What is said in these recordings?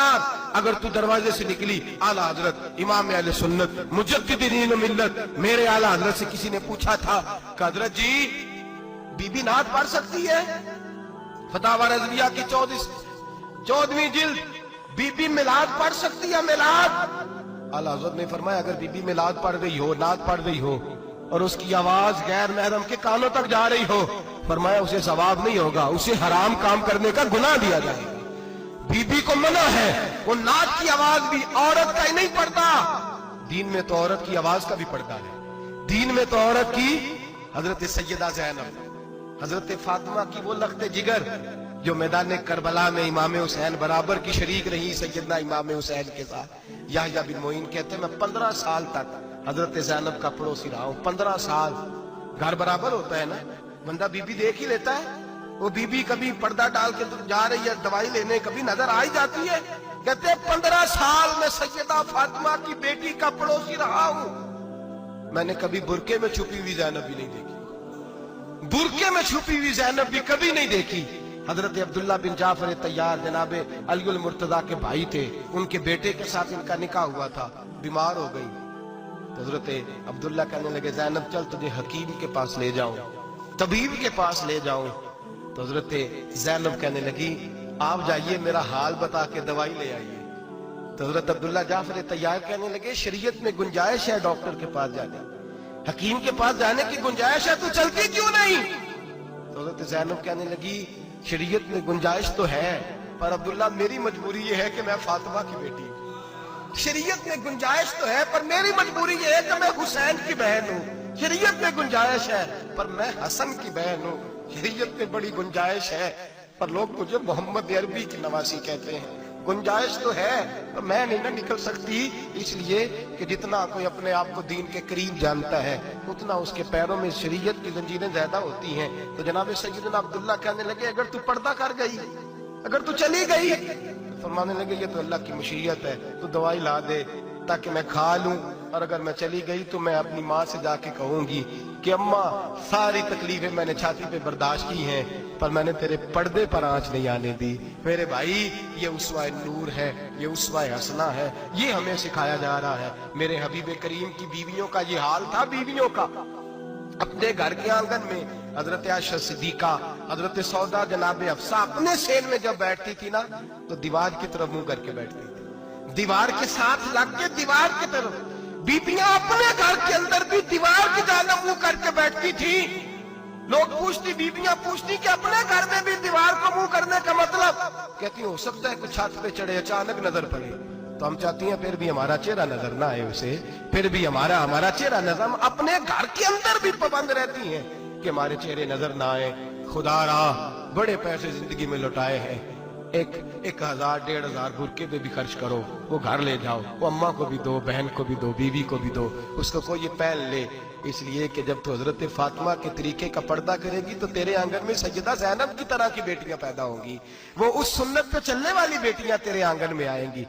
खबरदार अगर तू दरवाजे से निकली आला हजरत इमाम अहले सुन्नत मुजद्दिद दीन मिल्लत मेरे आला हजरत से किसी ने पूछा था कि हजरत जी बीबी नात पढ़ सकती है? फतावा रज़विया की 14वीं जिल्द, बीबी मिलाद पढ़ सकती है? मिलाद। आला हजरत ने फरमाया अगर बीबी मिलाद पढ़ रही हो, नात पढ़ रही हो और उसकी आवाज गैर महरम के कानों तक जा रही हो, फरमाया उसे सवाब नहीं होगा, उसे हराम काम करने का गुनाह दिया जाएगा। बीबी को मना है, वो नात की आवाज भी औरत का ही नहीं पड़ता, दीन में तो औरत की आवाज का भी पड़ता है। दीन में तो औरत की हजरत सैयदा ज़ैनब, हजरत फातिमा की वो लख्ते जिगर जो मैदान करबला में इमाम हुसैन बराबर की शरीक रही सैयदना इमाम हुसैन के साथ। याह्या बिन मोइन कहते हैं मैं 15 साल तक हजरत ज़ैनब का पड़ोसी रहा हूं। 15 साल, घर बराबर होता है ना, बंदा बीबी देख ही लेता है। वो बीबी कभी पर्दा डाल के जा रही है दवाई लेने, कभी नजर आ ही जाती है। कहते हैं 15 साल में सैयदा फातिमा की बेटी का पड़ोसी रहा हूं, मैंने कभी बुरके में छुपी हुई ज़ैनब भी नहीं देखी, बुरके में छुपी हुई ज़ैनब भी कभी नहीं देखी। हजरत अब्दुल्ला बिन जाफर तैयार जनाब अली मुर्तजा के भाई थे, उनके बेटे के साथ इनका निकाह हुआ था, बीमार हो गई तो हजरत अब्दुल्ला कहने लगे ज़ैनब चल तुझे हकीम के पास ले जाऊं, तबीब के पास ले जाऊं। तो हजरत ज़ैनब कहने लगी आप जाइए मेरा हाल बता के दवाई ले आइए। तो हजरत अब्दुल्ला जाफर तैयार कहने लगे शरीयत में गुंजाइश है डॉक्टर के पास जाने, हकीम के पास जाने की गुंजाइश है, तू चलती क्यों नहीं? तो हजरत ज़ैनब कहने लगी शरीयत में गुंजाइश तो है पर अब्दुल्ला मेरी मजबूरी ये है कि मैं फातिमा की बेटी हूं। शरीयत में गुंजाइश तो है पर मेरी मजबूरी ये है कि मैं हुसैन की बहन हूं। शरीयत में गुंजाइश है पर मैं हसन की बहन हूं। शरीयत में बड़ी गुंजाइश है पर लोग मुझे मोहम्मद अरबी की नवासी कहते हैं। गुंजाइश तो है पर मैं नहीं ना निकल सकती, इसलिए कि जितना कोई अपने आप को दीन के करीब जानता है उतना उसके पैरों में शरीयत की जंजीरें ज्यादा होती हैं। तो जनाब सैयदना अब्दुल्ला कहने लगे अगर तू पर्दा कर गई, अगर तू चली गई, तो फरमाने लगे ये तो अल्लाह की मशीयत है, तू दवाई ला दे ताकि मैं खा लूं, और अगर मैं चली गई तो मैं अपनी माँ से जाके कहूंगी कि अम्मा सारी तकलीफें मैंने छाती पे बर्दाश्त की हैं पर मैंने तेरे पर्दे पर आंच नहीं आने दी। मेरे भाई ये उसवा नूर है, ये उसवा हसना है, ये हमें सिखाया जा रहा है। मेरे हबीब करीम की बीवियों का ये हाल था, बीवियों का अपने घर के आंगन में हजरत आयशा सिद्दीका, हजरत सौदा जनाब अफसा अपने सेन में जब बैठती थी ना तो दीवार की तरफ मुंह करके बैठती थी, दीवार के साथ लग के दीवार की तरफ। बीबियां अपने घर के अंदर भी दीवार की जानब मुंह करके बैठती थी। लोग पूछती, बीबियां पूछती कि अपने घर में भी दीवार को मुंह करने का मतलब? कहती हो सकता है कुछ छत पे चढ़े अचानक नजर पड़े तो हम चाहती हैं फिर भी हमारा चेहरा नजर ना आए उसे, फिर भी हमारा चेहरा नजर। हम अपने घर के अंदर भी पाबंद रहती हैं कि हमारे चेहरे नजर ना आए। खुदा रा बड़े पैसे जिंदगी में लुटाए हैं, 1000 1500 बुरके पे भी खर्च करो, वो घर ले जाओ, वो अम्मा को भी दो, बहन को भी दो, बीवी को भी दो, उसको कोई ये पहन ले। इसलिए कि जब तो हजरत फातिमा के तरीके का पर्दा करेगी तो तेरे आंगन में सैयदा ज़ैनब की तरह की बेटियां पैदा होंगी, वो उस सुन्नत पे चलने वाली बेटियां तेरे आंगन में आएंगी।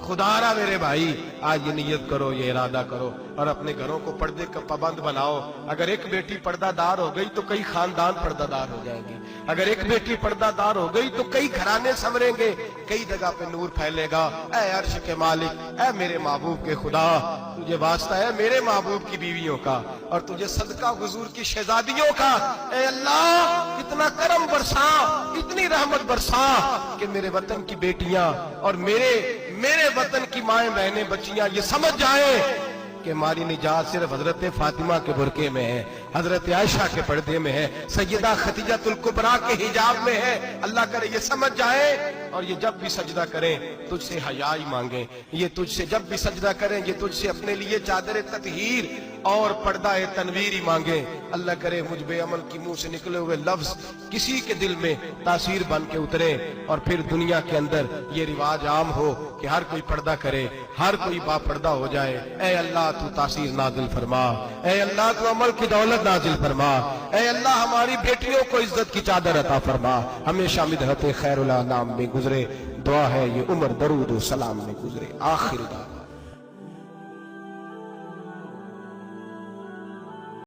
खुदारा मेरे भाई आज ये नियत करो, ये इरादा करो और अपने घरों को पर्दे का पाबंद बनाओ। अगर एक बेटी पर्दादार हो गई तो कई खानदान पर्दादार हो जाएंगे, अगर एक बेटी पर्दादार हो गई तो कई घराने संवरेंगे, कई जगह पे नूर फैलेगा। ऐ अर्श के मालिक, ऐ मेरे महबूब के खुदा, तुझे वास्ता है मेरे महबूब की बीवियों का और तुझे सदका हुजूर की शहजादियों का। ऐ अल्लाह इतना करम बरसा, इतनी रहमत बरसा कि मेरे वतन की बेटियां और मेरे वतन की माएं बहनें बच्चियां ये समझ जाए कि हमारी निजात सिर्फ हजरत फातिमा के बुरके में है, हजरत आयशा के पर्दे में है, सैयदा खदीजतुल कुबरा के हिजाब में है। अल्लाह करे ये समझ जाए और ये जब भी सजदा करें तुझसे हयाई मांगे, ये तुझसे जब भी सजदा करें ये तुझसे अपने लिए चादर ततहीर और पर्दा तनवीर मांगे। अल्लाह करे मुझ बेअमल की मुंह से निकले हुए लफ्ज किसी के दिल में तासीर बन के उतरे और फिर दुनिया के अंदर ये रिवाज आम हो कि हर कोई पर्दा करे, हर कोई बापर्दा हो जाए। ऐ अल्लाह तू तासीर नाजिल फरमा, ऐ अल्लाह तू अमल की दौलत नाजिल फरमा, ऐ अल्लाह हमारी बेटियों को इज्जत की चादर अता फरमा, हमेशा मिदहत खैरुल अनाम में गुजरे। दुआ है ये उम्र दरूद व सलाम में गुजरे। आखिर